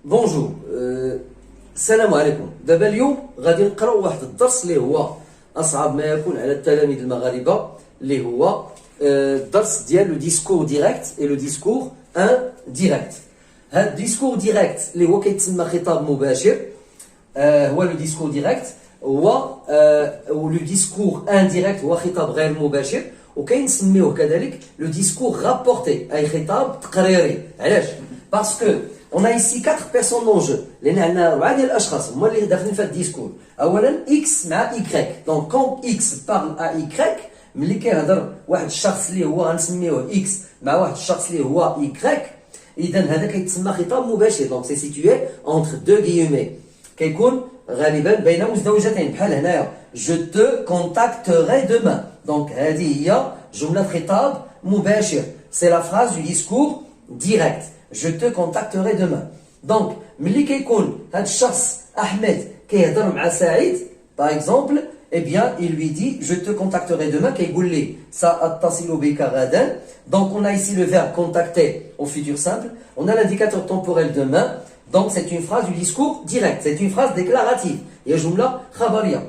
بونجور السلام عليكم. دابا اليوم غادي نقراو واحد الدرس اللي هو اصعب ما يكون على التلاميذ المغاربه، اللي هو الدرس ديال لو ديسكور ديريكت اي لو ديسكور ان ديريكت. هاد الديسكور ديريكت اللي هو كيتسمى خطاب مباشر هو لو ديسكور ديريكت، هو لو ديسكور انديريكت هو خطاب غير مباشر، وكينسميوه كذلك لو ديسكور رابورتي اي خطاب تقريري. علاش؟ باسكو on a ici 4 personnes en jeu. لان عندنا 4 ديال الاشخاص هما اللي داخلين في هذا الديسكور. اولا x مع y. دونك quand x parle à y، ملي كيهضر واحد الشخص اللي هو غنسميوه x مع واحد الشخص اللي هو y، اذا هذا كيتسمى خطاب مباشر. دونك سي سيتوي entre deux guillemets، كيكون غالبا بين مزدوجتين بحال هنايا je te contacterai demain. دونك هذه هي جمله خطاب مباشر، سي لا phrase du discours direct. Je te contacterai demain. Donc, ملي كيكون هذا الشخص أحمد كيهضر مع سعيد par exemple, eh bien, il lui dit je te contacterai demain. كيقول لي سأتصل بك غدا. Donc, on a ici le verbe contacter au futur simple. On a l'indicateur temporel demain. Donc, c'est une phrase du discours direct. C'est une phrase déclarative. Il y a جملة خبرية.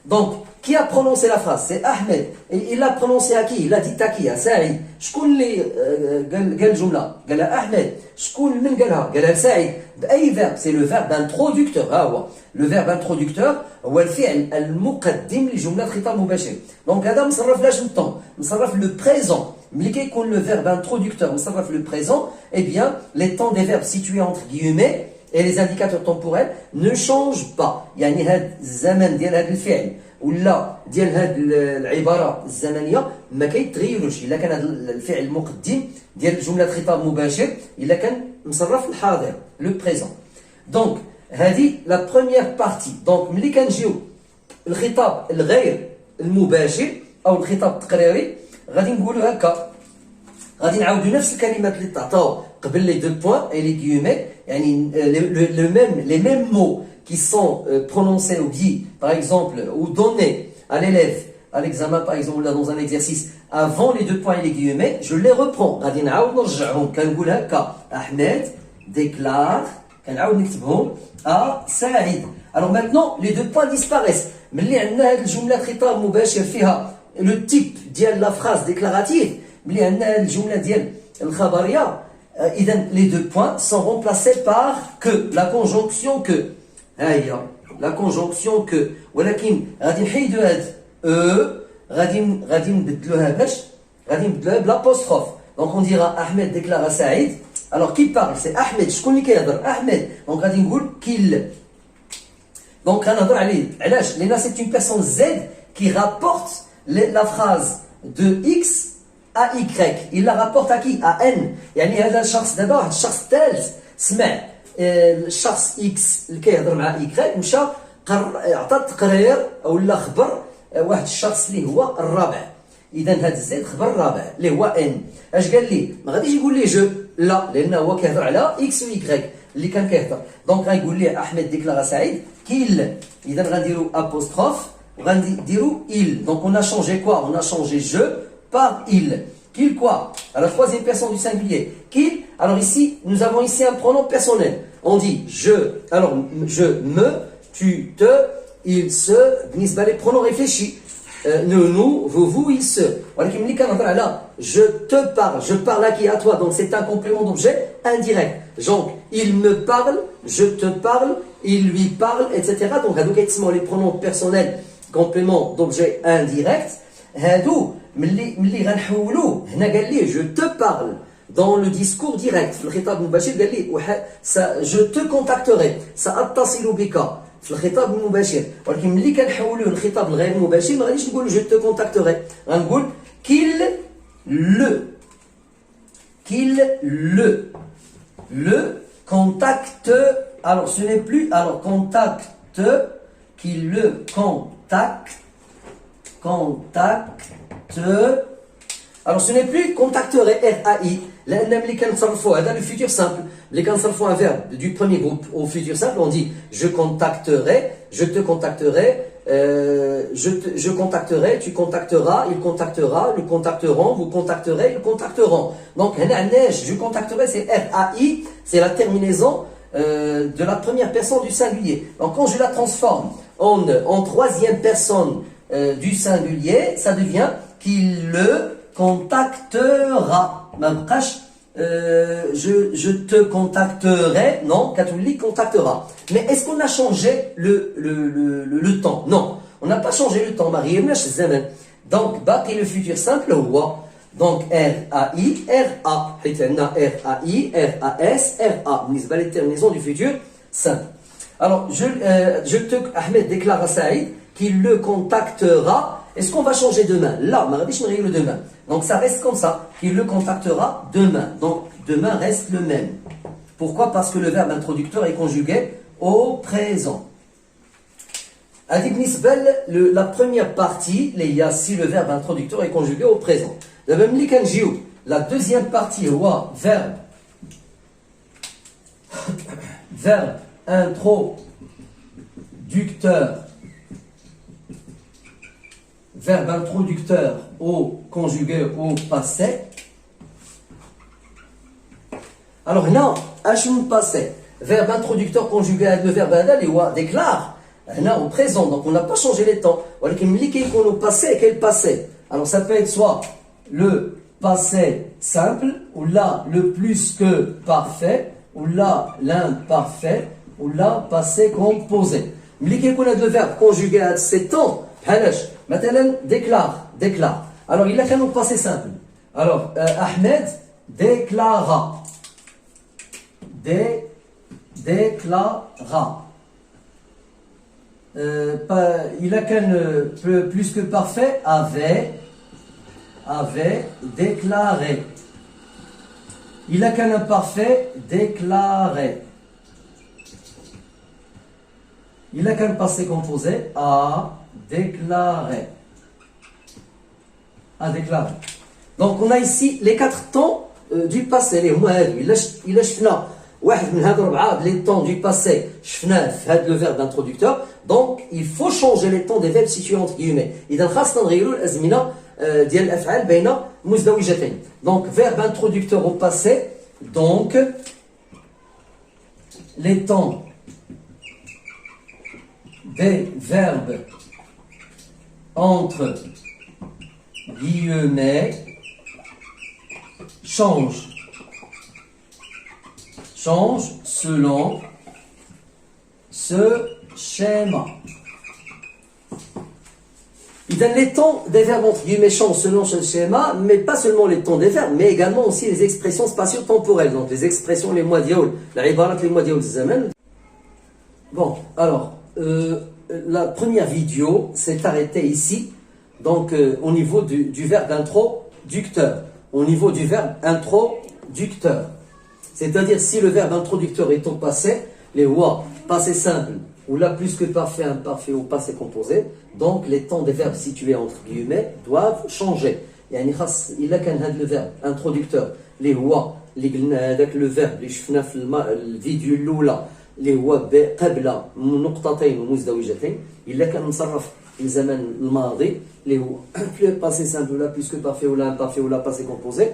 Donc, qui a prononcé la phrase? C'est Ahmed. Et il l'a prononcé à qui? Il l'a dit à qui? À Saïd. شكون اللي قال الجملة؟ قالها أحمد. شكون من قالها؟ قالها سعيد. بأي verbe? C'est le verbe introducteur. ها هو. Le verbe introducteur هو الفعل المقدم لجملة خطاب مباشر. Donc هذا مصرف لاش الطون؟ مصرف le présent. ملي كيكون le verbe introducteur مصرف le présent، eh bien les temps des verbes situés entre guillemets et les indicateurs temporels ne changent pas. يعني هذا الزمن ديال هذا الفعل ولا ديال هاد العباره الزمنيه ما كيتغيروش. الا كان هذا الفعل المقدم ديال جمله خطاب مباشر الا كان مصرف الحاضر لو بريزون. دونك هذه لا بروميير بارتي. دونك ملي كنجيو الخطاب الغير المباشر او الخطاب التقريري غادي نقولوا هكا، غادي نعاودوا نفس الكلمات اللي تعطاو قبل لي دو بوين اي لي غيومي، يعني les mêmes mots qui sont prononcés ou dits, par exemple, ou donnés à l'élève à l'examen, par exemple, là, dans un exercice, avant les deux points et les guillemets, je les reprends. غادي نعاود نرجعهم. كنقول هكا أحمد déclare، كنعاود نكتبهم à سعيد. Alors maintenant, les deux points disparaissent. ملي عندنا هاد الجملة خطاب مباشر فيها لو تيب ديال لا phrase déclarative، ملي عندنا هاد الجملة ديال الخبرية، إذا les deux points sont remplacés par que، la conjonction que. ها هي لا كونجونكسيون كو، ولكن غادي نحيدو هاد غادي نبدلوها باش غادي نبدلوها بلابوستروف. دونك اون ديرا احمد ديكلارا سعيد. الوغ كي بارل سي احمد، شكون اللي كيهضر؟ احمد. دونك غادي نقول كيل. دونك غنهضر عليه علاش؟ لان سي اون بيرسون زد كي رابورت لا فراز دو اكس ا y. il la rapporte à qui؟ à n. يعني هذا الشخص دابا واحد الشخص ثالث سمع الشخص اكس اللي كيهضر مع ايكغيك، مشى عطى تقرير ولا خبر واحد الشخص اللي هو الرابع. اذا هذا الزيد خبر الرابع اللي هو ان. اش قال لي؟ ما غاديش يقول لي جو، لا، لانه هو كيهضر على اكس و ايكغيك اللي كان كيهضر. دونك غيقول لي احمد ديكلارا سعيد كيل. اذا غنديرو ابوستروف وغنديرو il. Donc on a changé quoi? On a changé je par il. Qu'il quoi? À la troisième personne du singulier. Qu'il. Alors ici, nous avons ici un pronom personnel. On dit je. Alors je, me, tu, te, il, se. بالنسبة les pronoms réfléchis. Nous, vous, il, se. ولكن ملي كنهضر على je te parle, je parle à qui? À toi. Donc c'est un complément d'objet indirect. Donc il me parle, je te parle, il lui parle, etc. Donc هادو كيتسموا les pronoms personnels complément d'objet indirect. هادو ملي غنحولوه هنا قال لي je te parle dans le discours direct في الخطاب المباشر، قال لي je te contacterai سأتصل بك في الخطاب المباشر. ولكن ملي كنحولوه للخطاب الغير مباشر ما غاديش نقول je te contacterai، غنقول qu'il le contacte. Alors ce n'est plus alors contacte, qu'il le contacte. Alors ce n'est plus contacterait RAI. لأن ملي كنصرفوا هذا le futur simple، ملي كنصرفوا un verbe du premier groupe au futur simple on dit je contacterai, je te contacterai, je contacterai, tu contacteras, il contactera, nous contacterons, vous contacterez, ils contacteront. Donc هنا عندنا je contacterai c'est RAI، c'est la terminaison de la première personne du singulier. Donc quand je la transforme en troisième personne du singulier, ça devient qu'il le contactera. Je te contacterai, non, catholique contactera. Mais est-ce qu'on a changé le temps? Non, on n'a pas changé le temps. Donc, baqi le futur simple, huwa. Donc, R-A-I, R-A. R-A-I, R-A-S, R-A. بالنسبة les terminaisons du futur simple. Alors, Ahmed déclare à Saïd qu'il le contactera. Est-ce qu'on va changer demain? Là, ma rabbi, je me demain. Donc, ça reste comme ça. Il le contactera demain. Donc, demain reste le même. Pourquoi? Parce que le verbe introducteur est conjugué au présent. La première partie, si le verbe introducteur est conjugué au présent. La deuxième partie, verbe introducteur. Verbe introducteur au conjugué au passé. Alors, non, Hachim passé. Verbe introducteur conjugué avec le verbe adal, il déclare. Au présent, donc on n'a pas changé les temps. On a qu'on au passé, quel passé? Alors, ça peut être soit le passé simple, ou là, le plus que parfait, ou là, l'imparfait, ou là, passé composé. Mais qu'on a le verbe conjugué à ces temps, maintenant, déclare. Alors, il a qu'un passé simple. Alors, Ahmed déclara. Déclara. Il a qu'un plus que parfait, avait déclaré. Il a qu'un imparfait, déclaré. Il a qu'un passé composé, a déclaré. A déclaré. Donc on a ici les 4 temps du passé. Il a شفنا واحد من هاد 4 les temps du passé شفناه في هاد le verbe introducteur. Donc il faut changer les temps des verbes situés entre guillemets. إذا خاصنا نغيروا الأزمنة ديال الأفعال بين مزدوجتين. Donc verbe introducteur au passé. Donc les temps des verbes entre guillemets change selon ce schéma. Il donne les temps des verbes entre guillemets changent selon ce schéma, mais pas seulement les temps des verbes, mais également aussi les expressions spatio-temporelles, donc les expressions les mois dioul, la ibarat les mois dioul zaman. Bon, alors la première vidéo s'est arrêtée ici, donc au niveau du verbe introducteur. Au niveau du verbe introducteur. C'est-à-dire si le verbe introducteur est au passé, les wa, passé simple, ou là plus que parfait, imparfait ou passé composé, donc les temps des verbes situés entre guillemets doivent changer. يعني خاص إلا كان هذا le verbe introducteur اللي هو اللي قلنا هذاك le verbe اللي شفنا في الفيديو الأولى اللي هو قبل نقطتين ومزدوجتين إلا كان مصرف في الزمن الماضي اللي هو passé simple ou là plus que parfait ou là imparfait ou là passé composé.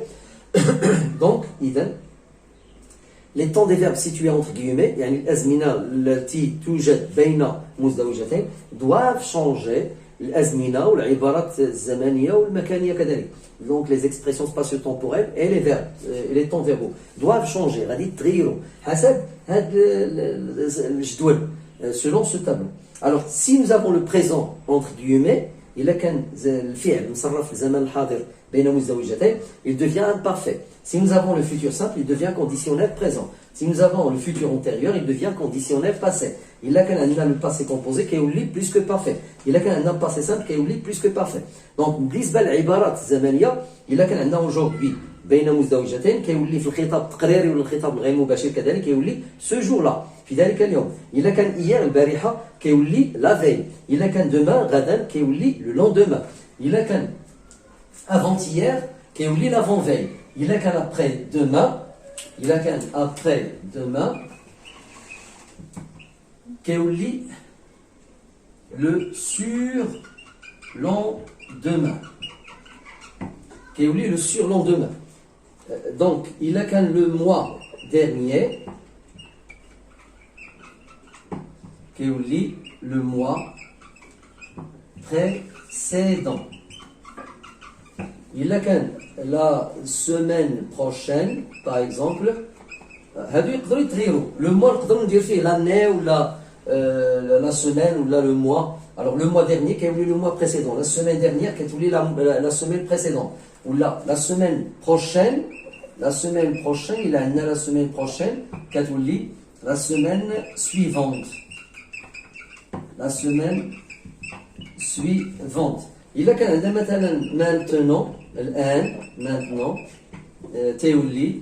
Donc إذا les temps des verbes situés entre guillemets يعني الأزمنة التي توجد بين مزدوجتين doivent changer الأزمنة والعبارات الزمنية والمكانية كذلك. Donc les expressions spatio-temporelles et les verbes et les temps verbaux doivent changer. غادي تغيروا حسب هذا الجدول selon ce tableau. Alors si nous avons le présent entre guillemets إلا كان الفعل مصرف في الزمن الحاضر بين مزدوجتين il devient imparfait. Si nous avons le futur simple, il devient conditionnel présent. Si nous avons le futur antérieur, il devient conditionnel passé. Il a qu'un le passé composé qui est plus que parfait. Il a qu'un passé simple qui est plus que parfait. Donc, بالنسبة للعبارات الزمنية, il a qu'un aujourd'hui بين مزدوجتين كيولي في الخطاب التقريري ولا الخطاب الغير مباشر كذلك كيولي ce jour-là في ذلك اليوم. Il a qu'un hier البارحة كيولي la veille. Il a qu'un demain غدا كيولي le lendemain. Il a qu'un avant-hier كيولي l'avant-veille. Il a qu'un après-demain, Kéouli, le surlendemain. Kéouli, le surlendemain. Donc, il a qu'un le mois dernier, كيولي le mois précédent. Il a كان la semaine prochaine par exemple هادو يقدروا يتغيروا le mois نقدروا ندير فيه l'année ولا la semaine ولا le mois. Alors le mois dernier كيولي le mois précédent, la semaine dernière كتولي la semaine précédente ولا la semaine prochaine il a la semaine prochaine كتولي la semaine suivante. La semaine suivante. Il a كان مثلا maintenant الآن maintenant تولي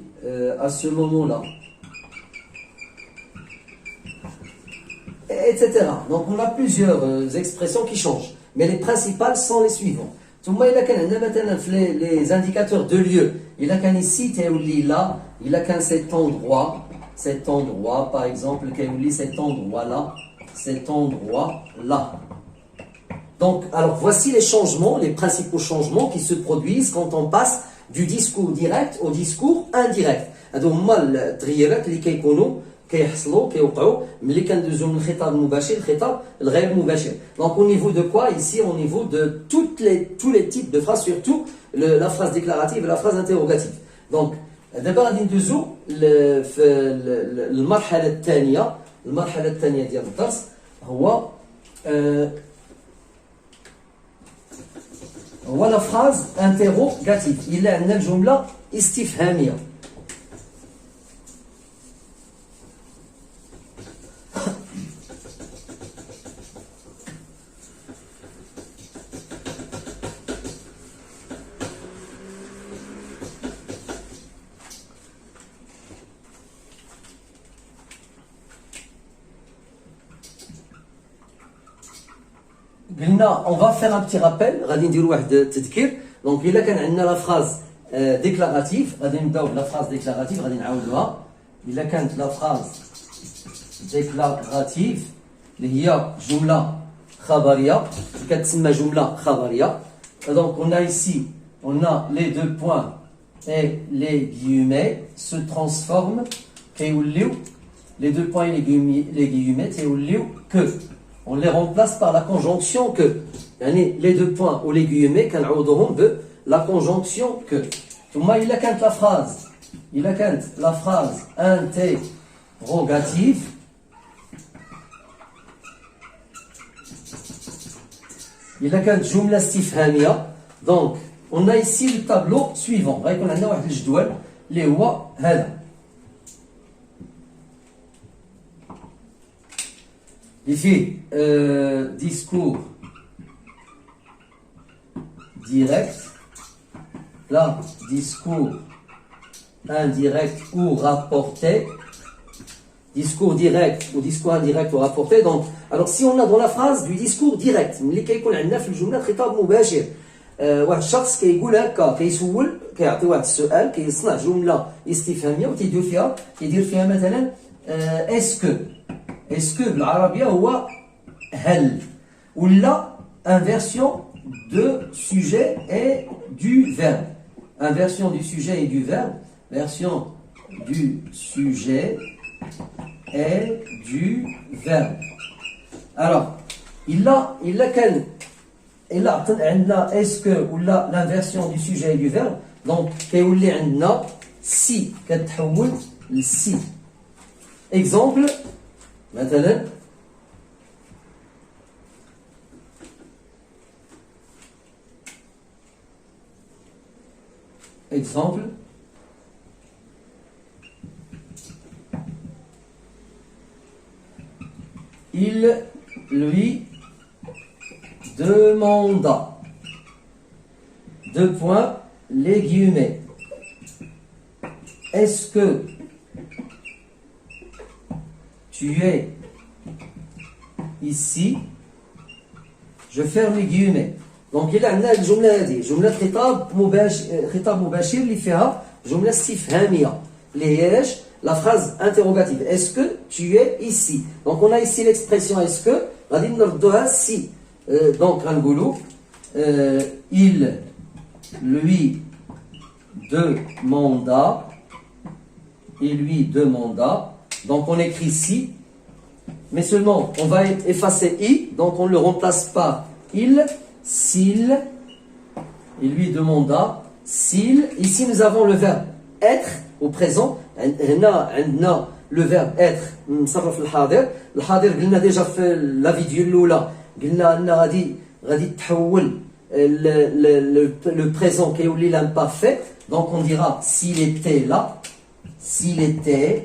à ce moment-là, etc. Donc on a plusieurs expressions qui changent, mais les principales sont les suivantes. ثم il a كان مثلا les indicateurs de lieu. Il a كان ici تولي là, il a كان cet endroit par exemple تولي cet endroit-là. Donc, alors voici les changements, les principaux changements qui se produisent quand on passe du discours direct au discours indirect. هادو هما التغييرات اللي كيحصلوا كيوقعوا ملي كندوزو من الخطاب المباشر للخطاب الغير مباشر. Donc au niveau de quoi ici? Au niveau de tous les types de phrases, surtout la phrase déclarative et la phrase interrogative. Donc دابا غادي ندوزو المرحلة الثانية ديال الدرس هو la phrase interrogative. إلا عندنا الجملة استفهامية. On va faire un petit rappel. Donc il y a la phrase déclarative. La phrase déclarative. Il y a la phrase déclarative. Il y a jumla khabaria. Donc on a ici, on a les deux points et les guillemets se transforment. Les deux points et les guillemets que. On les remplace par la conjonction que. Les deux points ou les guillemets, la conjonction que. Il a quand la phrase interrogative. Il a quand jumla istifhamia. Donc, on a ici le tableau suivant. On a un جدول اللي هو هذا. Ici, discours direct, là, discours indirect ou rapporté, discours direct ou discours indirect ou rapporté. Donc, alors si on a dans la phrase du discours direct, ملي كيكون عندنا في الجملة خطاب مباشر، واحد الشخص كيقول هكا كيسول كيعطي واحد السؤال كيصنع جملة استفهامية وتيدير فيها مثلا Est-ce que بالعربية هو هل ولا inversion de sujet et du verbe. Inversion du sujet et du verbe. Version du sujet et du verbe. Alors, il a est-ce que ولا l'inversion du sujet et du verbe. Donc كيولي عندنا si كتحول لسي. Exemple. مثلا exemple il lui demanda deux points les guillemets est-ce que tu es ici, je ferme les guillemets. Donc il y a الجملة هذه جملة خطاب مباشر اللي فيها جملة استفهامية اللي هي ايش؟ La phrase interrogative. Est-ce que tu es ici? Donc on a ici l'expression est-ce que غادي نردوها si. Donc غنقولوا il lui demanda. Donc on écrit si. mais seulement on va effacer i, donc on le remplace par il, s'il, il lui demanda, s'il, ici nous avons le verbe être au présent, عندنا le verbe être مصرف في الحاضر. الحاضر قلنا déjà في la vidéo الاولى قلنا ان غادي تحول le présent qui est l'imparfait, donc on dira s'il était là, s'il était.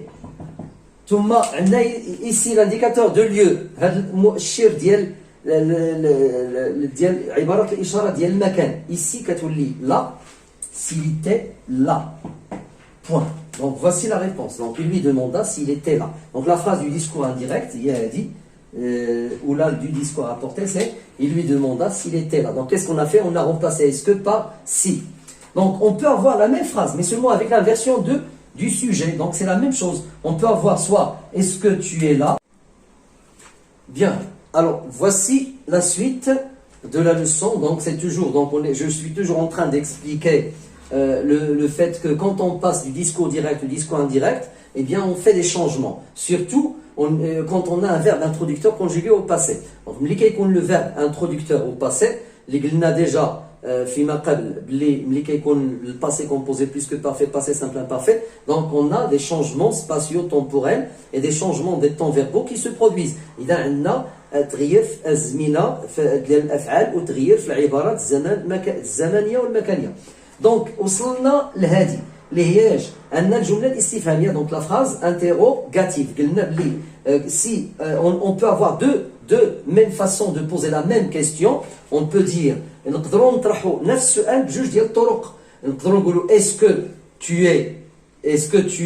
ثم عندنا ici l'indicateur de lieu, هذا المؤشر ديال عبارة الإشارة ديال المكان. ici كتولي là, s'il était là, point. Donc voici la réponse. Donc il lui demanda s'il était là. Donc la phrase du discours indirect, il a dit, ou là du discours apporté, c'est il lui demanda s'il était là. Donc qu'est-ce qu'on a fait? On a remplacé est-ce que par si. Donc on peut avoir la même phrase, mais seulement avec l'inversion du sujet. Donc c'est la même chose. On peut avoir soit est-ce que tu es là? Bien. Alors voici la suite de la leçon. Donc c'est toujours, donc je suis toujours en train d'expliquer le fait que quand on passe du discours direct au discours indirect, eh bien on fait des changements. Surtout quand on a un verbe introducteur conjugué au passé. Donc le verbe introducteur au passé, les قلنا déjà فيما قبل ملي كيكون le passé composé plus que parfait, passé simple imparfait. Donc on a des changements spatio-temporels et des changements des temps verbaux qui se produisent. إذا عندنا تغيير في الأزمنة ديال الأفعال وتغيير في العبارات الزمنية والمكانية. Donc وصلنا لهذه اللي هي ان الجمله الاستفهاميه. Donc la phrase interrogative قلنا بلي si on peut avoir deux mêmes façons de poser la même question. On peut dire نقدروا نطرحوا نفس السؤال بجوج ديال الطرق. نقدروا نقولوا est-ce que tu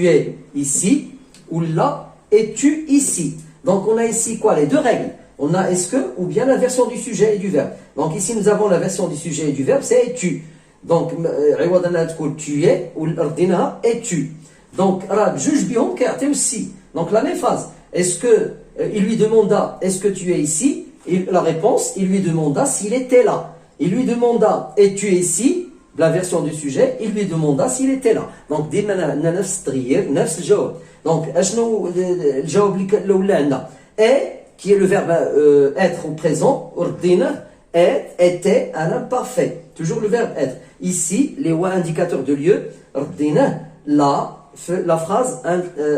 es ici, ou là es-tu ici. Donc on a ici quoi? Les deux règles. On a est-ce que ou bien la version du sujet et du verbe. Donc ici nous avons la version du sujet et du verbe, c'est es-tu. Donc عوض انها تقول tu es ورديناها es-tu. Donc راه بجوج بهم كيعطيو السي. Donc la même phrase. Est-ce que il lui demanda est-ce que tu es ici? Et la réponse, il lui demanda s'il était là. Il lui demanda es-tu ici? La version du sujet, il lui demanda s'il était là. Donc ديما عندنا نفس التغيير نفس الجواب. Donc اشنو الجواب اللي ولا عندنا est qui est le verbe être au présent, ordine, était à l'imparfait. Toujours le verbe être. Ici, les wa indicateurs de lieu, ordine, là, la phrase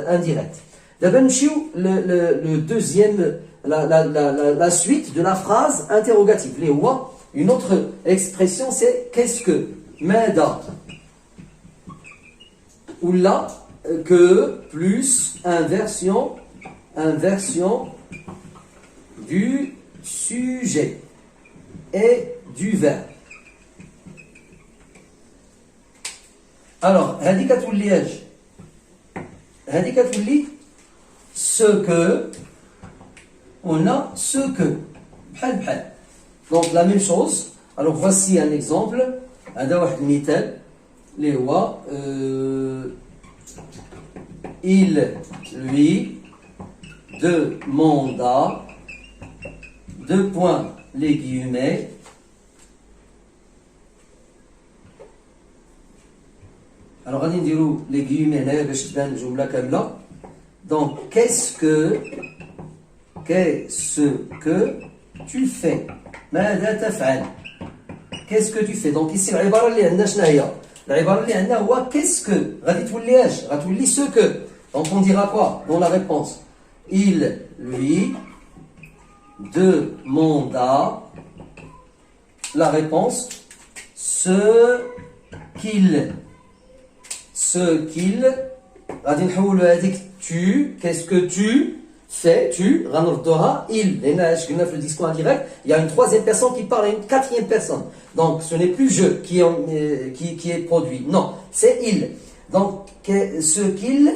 indirecte. D'abord, le deuxième, la suite de la phrase interrogative. Les wa, une autre expression, c'est qu'est-ce que? Mada. Ou là, que plus inversion du sujet et du verbe. Alors, هذه كتولي اش؟ هذه كتولي ce que, on a ce que بحال. Donc la même chose. Alors voici un exemple. هذا واحد المثال اللي هو il lui demanda deux points les guillemets alors غادي نديرو les guillemets هنايا باش تبان الجمله كامله. donc qu'est-ce que tu fais ماذا تفعل qu'est-ce que tu fais. donc ici العباره اللي عندنا شنو هي؟ العباره اللي عندنا هو qu'est-ce que غادي تولي اش؟ غتولي ce que. donc on dira quoi dans la réponse? il lui demanda, la réponse ce qu'il غادي نحولوا هذيك tu, qu'est-ce que tu fais, tu غنردوها il. لان اش قلنا في le discours indirect il y a une troisième personne qui parle et une quatrième personne. donc ce n'est plus je qui est produit, non, c'est il. donc ce qu'il,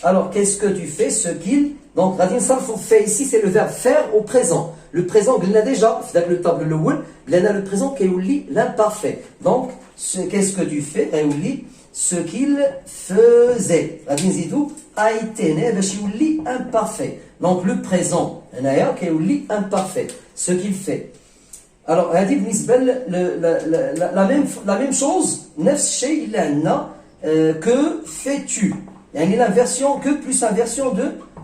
alors qu'est-ce que tu fais, ce qu'il. donc غادي نصرفوا fait ici c'est le verbe faire au présent. le présent قلنا déjà في ذاك le table الاول لان le présent كيولي l'imparfait. donc qu'est-ce que tu fais غيولي ce qu'il faisait. غادي نزيدو a été né باش يولي imparfait. donc le présent هنايا كيولي imparfait ce qu'il fait. alors هذه بالنسبه la même chose نفس الشيء اللي عندنا que fais-tu. يعني l'inversion que plus inversion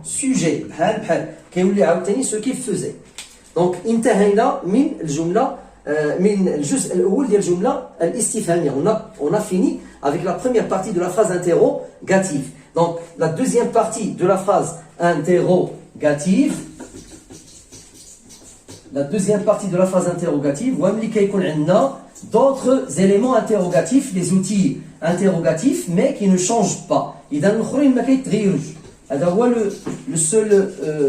sujet بحال كيولي عاوتاني ce qu'il faisait. Donc انتهينا من الجملة من الجزء الأول ديال الجملة الاستفهامية. On a fini avec la première partie de la phrase interrogative. Donc la deuxième partie de la phrase interrogative, وملي كيكون عندنا d'autres éléments interrogatifs, les outils interrogatifs, mais qui ne changent pas. إذا الآخرين ما كيتغيروش. هذا هو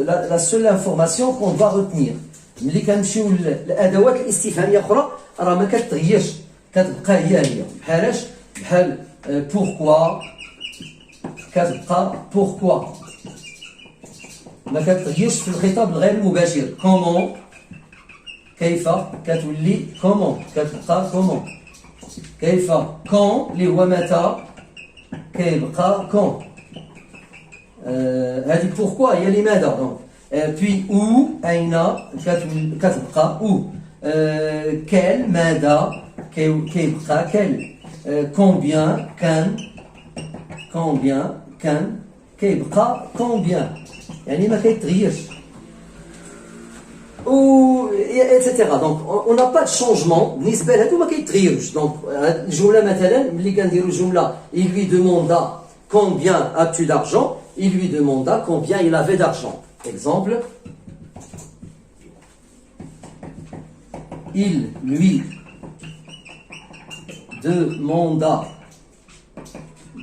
la seule information qu'on doit retenir. ملي كنمشيو للأدوات الاستفهامية أخرى راه ما كتغيرش، كتبقى هي. بحالاش؟ بحال pourquoi كتبقى pourquoi. ما كتغيرش في الخطاب الغير المباشر. comment كيف كتولي comment كتبقى comment. كيف quand اللي هو متى كيبقى quand. هذه pourquoi هي لماذا. donc puis où أين كتبقى où. quel ماذا كيبقى quel. combien كان كيبقى combien. يعني ما كيتغيرش. ou etc. donc on n'a pas de changement بالنسبه لهادو ما كيتغيروش. donc الجمله مثلا ملي كنديروا الجمله il lui demanda combien as-tu d'argent, il lui demanda combien il avait d'argent. exemple, il lui demanda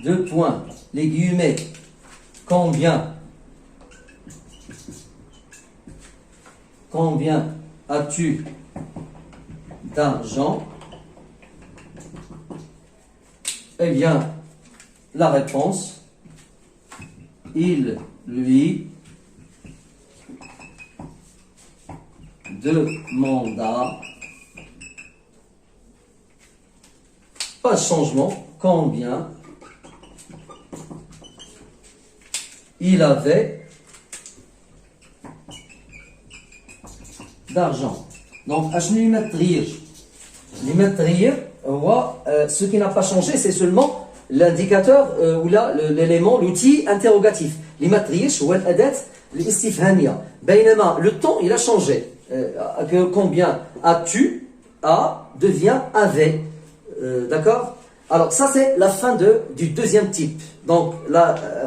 deux points les guillemets combien as-tu d'argent. Eh bien, la réponse, il lui demanda, pas de changement, combien il avait d'argent. Donc, ce qui n'a pas changé, c'est seulement l'indicateur ou l'élément, l'outil interrogatif. Le temps, il a changé. Combien as-tu, devient avait. D'accord? Alors, ça, c'est la fin du deuxième type. Donc, là,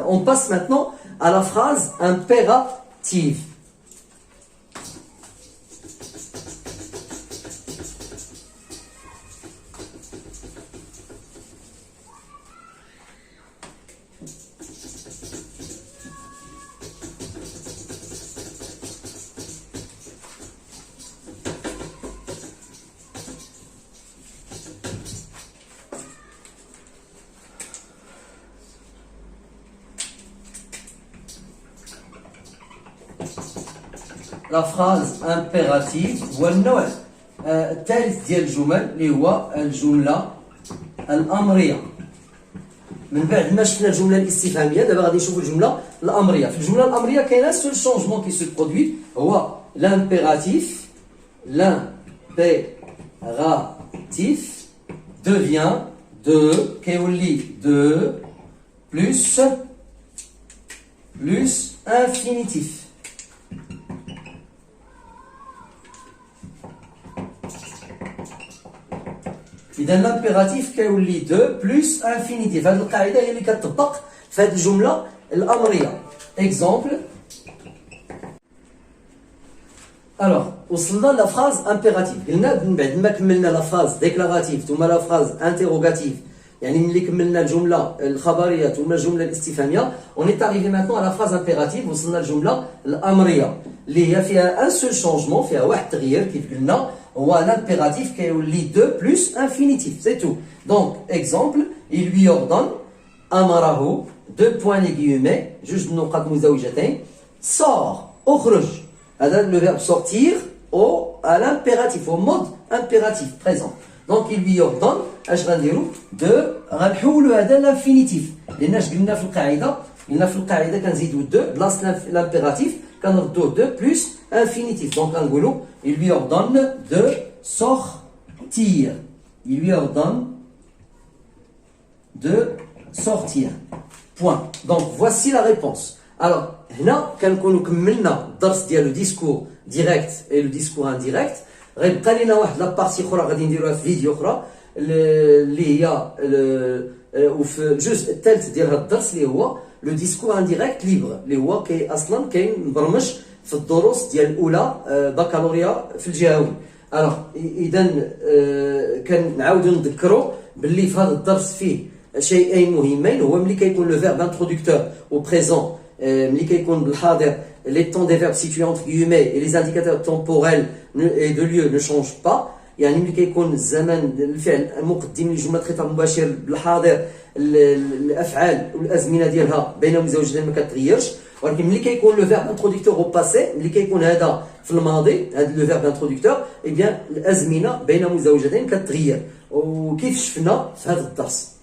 on passe maintenant à la phrase impérative. La phrase impérative هو النوع الثالث ديال الجمل اللي هو الجملة الأمرية. من بعد ما شفنا الجملة الاستفهامية دابا غادي نشوفوا الجملة الأمرية. في الجملة الأمرية كاين سول شونجمون كي سو برودوي هو l'impératif. L'impératif devient de كيولي de plus infinitif. إذا l'impératif كيولي de plus infinitif. هذه القاعدة هي اللي كتطبق في هذه الجملة الأمرية. exemple. Alors, وصلنا لا phrase impérative. قلنا من بعد ما كملنا لا phrase déclarative ثم لا phrase interrogative. يعني ملي كملنا الجملة الخبرية ثم الجملة الاستفهامية. On est arrivé maintenant à la phrase impérative. وصلنا الجملة الأمرية اللي هي فيها un seul changement, فيها واحد التغيير كيف قلنا. هو l'impératif كيولي de plus infinitif, c'est tout. Donc, exemple, il lui ordonne أمره deux points les guillemets جوج نقاط مزدوجتين sort اخرج. هذا le verbe sortir à l'impératif, au mode impératif présent. Donc, il lui ordonne اش غنديرو de غنحولو هذا l'infinitif لأن اش قلنا في القاعدة كنزيدو de بلاصة l'impératif كنردوه de plus infinitif. Donc غنقولو il lui ordonne de sortir. Il lui ordonne de sortir. Point. Donc voici la réponse. Alors هنا كنكونوا كملنا الدرس ديال لو ديسكور ديريكت اي لو ديسكور انديريكت. غيبقى لنا واحد لابارتي اخرى غادي نديروها في فيديو اخرى اللي هي وفي الجزء الثالث ديال هذا الدرس اللي هو لو ديسكور انديريكت ليبر اللي هو اصلا كاين مبرمج في الدروس ديال الاولى بكالوريا في الجهوي. الوغ اذا كنعاودوا نذكروا باللي في هذا الدرس فيه شيئين مهمين، هو ملي كيكون لو فيرب انترودكتور او بريزون ملي كيكون بالحاضر les temps des verbes situés entre guillemets et les indicateurs temporels et de lieu ne changent pas. يعني ملي كيكون الزمن الفعل المقدم للجمله خطاب مباشر بالحاضر الافعال والازمنه ديالها بين مزوجين ما كتغيرش. ولكن ملي كيكون لو فيرب انترودكتور او باسي ملي كيكون هذا في الماضي هذا لو فيرب انترودكتور اي بيان الازمنه بين مزوجتين كتغير، وكيف شفنا في هذا الدرس.